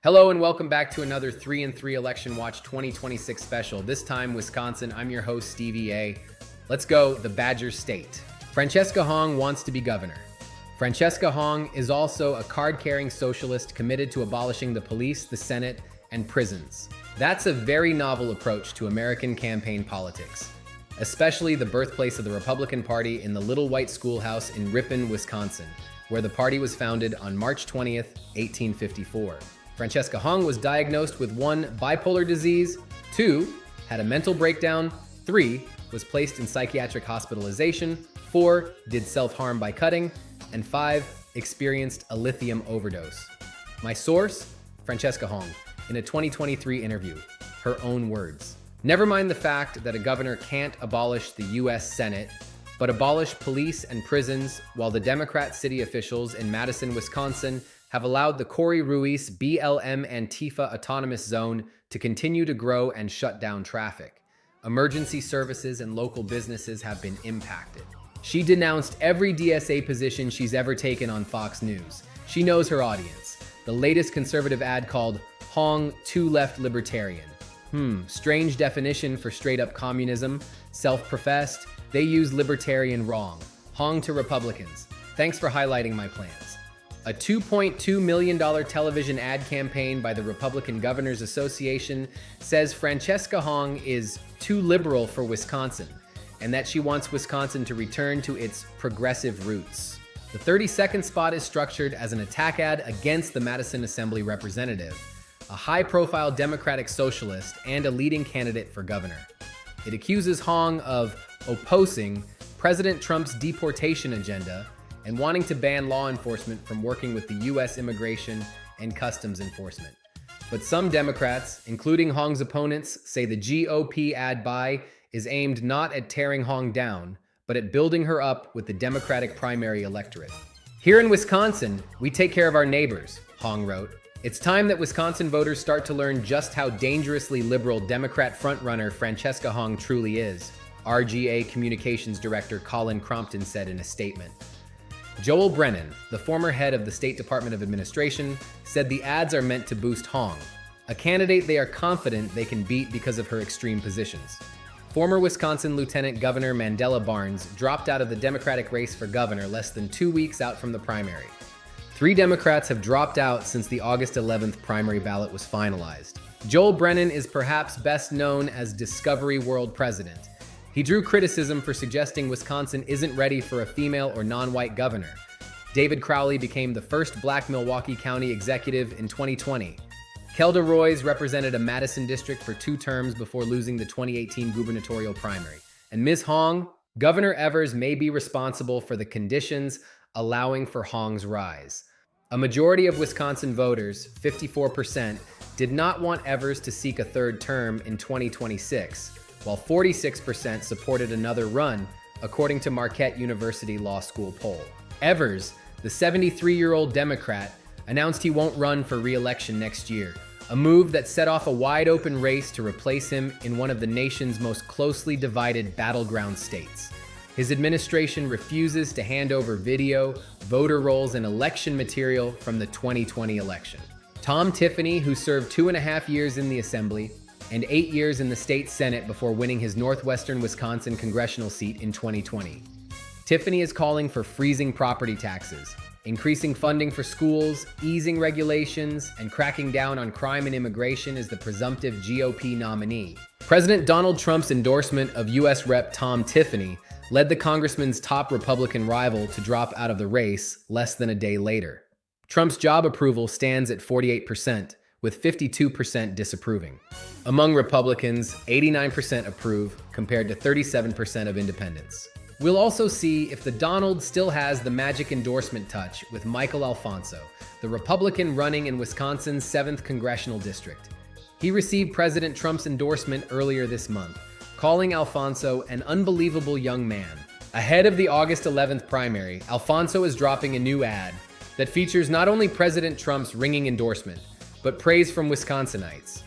Hello and welcome back to another 3 and 3 Election Watch 2026 special. This time, Wisconsin. I'm your host, Stevie A. Let's go, the Badger State. Francesca Hong wants to be governor. Francesca Hong is also a card-carrying socialist committed to abolishing the police, the Senate, and prisons. That's a very novel approach to American campaign politics, especially the birthplace of the Republican Party in the Little White Schoolhouse in Ripon, Wisconsin, where the party was founded on March 20th, 1854. Francesca Hong was diagnosed with 1, bipolar disease, 2, had a mental breakdown, 3, was placed in psychiatric hospitalization, 4, did self-harm by cutting, and 5, experienced a lithium overdose. My source, Francesca Hong, in a 2023 interview, her own words. Never mind the fact that a governor can't abolish the U.S. Senate, but abolish police and prisons, while the Democrat city officials in Madison, Wisconsin have allowed the Corey Ruiz BLM Antifa Autonomous Zone to continue to grow and shut down traffic. Emergency services and local businesses have been impacted. She denounced every DSA position she's ever taken on Fox News. She knows her audience. The latest conservative ad called Hong Too Left Libertarian. Strange definition for straight-up communism. Self-professed, they use libertarian wrong. Hong to Republicans. Thanks for highlighting my plans. A $2.2 million television ad campaign by the Republican Governors Association says Francesca Hong is too liberal for Wisconsin, and that she wants Wisconsin to return to its progressive roots. The 30-second spot is structured as an attack ad against the Madison Assembly representative, a high-profile Democratic socialist and a leading candidate for governor. It accuses Hong of opposing President Trump's deportation agenda and wanting to ban law enforcement from working with the U.S. Immigration and Customs Enforcement. But some Democrats, including Hong's opponents, say the GOP ad buy is aimed not at tearing Hong down, but at building her up with the Democratic primary electorate. Here in Wisconsin, we take care of our neighbors, Hong wrote. It's time that Wisconsin voters start to learn just how dangerously liberal Democrat frontrunner Francesca Hong truly is, RGA Communications Director Colin Crompton said in a statement. Joel Brennan, the former head of the State Department of Administration, said the ads are meant to boost Hong, a candidate they are confident they can beat because of her extreme positions. Former Wisconsin Lieutenant Governor Mandela Barnes dropped out of the Democratic race for governor less than 2 weeks out from the primary. 3 Democrats have dropped out since the August 11th primary ballot was finalized. Joel Brennan is perhaps best known as Discovery World President. He drew criticism for suggesting Wisconsin isn't ready for a female or non-white governor. David Crowley became the first Black Milwaukee County executive in 2020. Kelda Roys represented a Madison district for 2 terms before losing the 2018 gubernatorial primary. And Ms. Hong, Governor Evers may be responsible for the conditions allowing for Hong's rise. A majority of Wisconsin voters, 54%, did not want Evers to seek a 3rd term in 2026. While 46% supported another run, according to Marquette University Law School poll. Evers, the 73-year-old Democrat, announced he won't run for re-election next year, a move that set off a wide-open race to replace him in one of the nation's most closely divided battleground states. His administration refuses to hand over video, voter rolls, and election material from the 2020 election. Tom Tiffany, who served 2.5 years in the Assembly, and 8 years in the state Senate before winning his northwestern Wisconsin congressional seat in 2020. Tiffany is calling for freezing property taxes, increasing funding for schools, easing regulations, and cracking down on crime and immigration as the presumptive GOP nominee. President Donald Trump's endorsement of U.S. Rep. Tom Tiffany led the congressman's top Republican rival to drop out of the race less than a day later. Trump's job approval stands at 48%, with 52% disapproving. Among Republicans, 89% approve, compared to 37% of independents. We'll also see if the Donald still has the magic endorsement touch with Michael Alfonso, the Republican running in Wisconsin's 7th congressional district. He received President Trump's endorsement earlier this month, calling Alfonso an unbelievable young man. Ahead of the August 11th primary, Alfonso is dropping a new ad that features not only President Trump's ringing endorsement, but praise from Wisconsinites.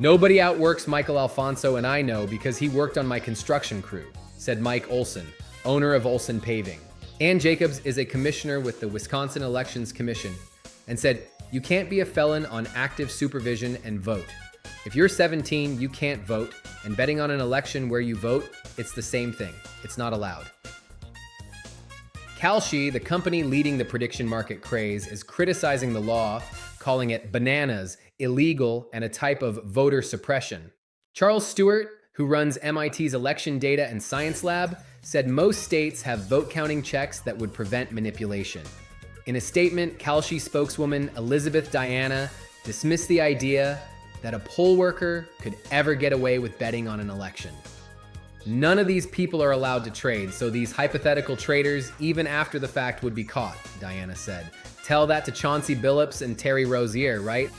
Nobody outworks Michael Alfonso, and I know because he worked on my construction crew, said Mike Olson, owner of Olson Paving. Ann Jacobs is a commissioner with the Wisconsin Elections Commission and said, You can't be a felon on active supervision and vote. If you're 17, you can't vote, and betting on an election where you vote, it's the same thing. It's not allowed. Kalshi, the company leading the prediction market craze, is criticizing the law, calling it bananas, illegal, and a type of voter suppression. Charles Stewart, who runs MIT's Election Data and Science Lab, said most states have vote counting checks that would prevent manipulation. In a statement, Kalshi spokeswoman Elizabeth Diana dismissed the idea that a poll worker could ever get away with betting on an election. None of these people are allowed to trade, so these hypothetical traders, even after the fact, would be caught, Diana said. Tell that to Chauncey Billups and Terry Rozier, right?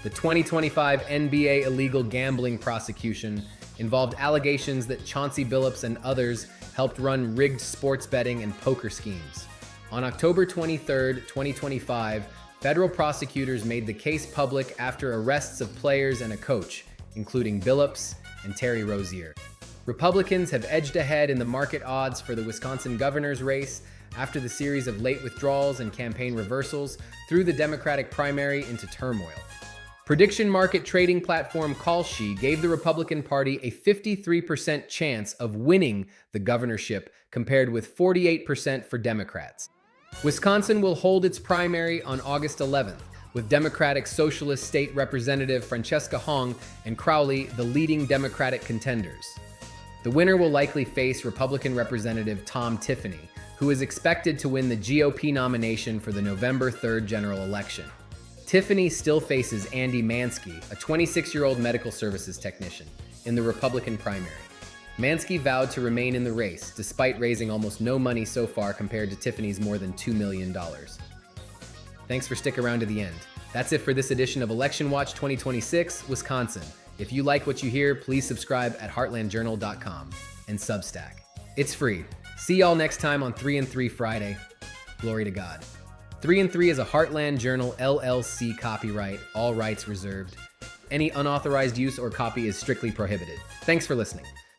The 2025 NBA illegal gambling prosecution involved allegations that Chauncey Billups and others helped run rigged sports betting and poker schemes. On October 23, 2025, federal prosecutors made the case public after arrests of players and a coach, including Billups and Terry Rozier. Republicans have edged ahead in the market odds for the Wisconsin governor's race after the series of late withdrawals and campaign reversals threw the Democratic primary into turmoil. Prediction market trading platform Kalshi gave the Republican Party a 53% chance of winning the governorship compared with 48% for Democrats. Wisconsin will hold its primary on August 11th, with Democratic Socialist State Representative Francesca Hong and Crowley the leading Democratic contenders. The winner will likely face Republican Representative Tom Tiffany, who is expected to win the GOP nomination for the November 3rd general election. Tiffany still faces Andy Mansky, a 26-year-old medical services technician, in the Republican primary. Mansky vowed to remain in the race, despite raising almost no money so far compared to Tiffany's more than $2 million. Thanks for sticking around to the end. That's it for this edition of Election Watch 2026, Wisconsin. If you like what you hear, please subscribe at heartlandjournal.com and Substack. It's free. See y'all next time on 3 and 3 Friday. Glory to God. 3 and 3 is a Heartland Journal LLC copyright, all rights reserved. Any unauthorized use or copy is strictly prohibited. Thanks for listening.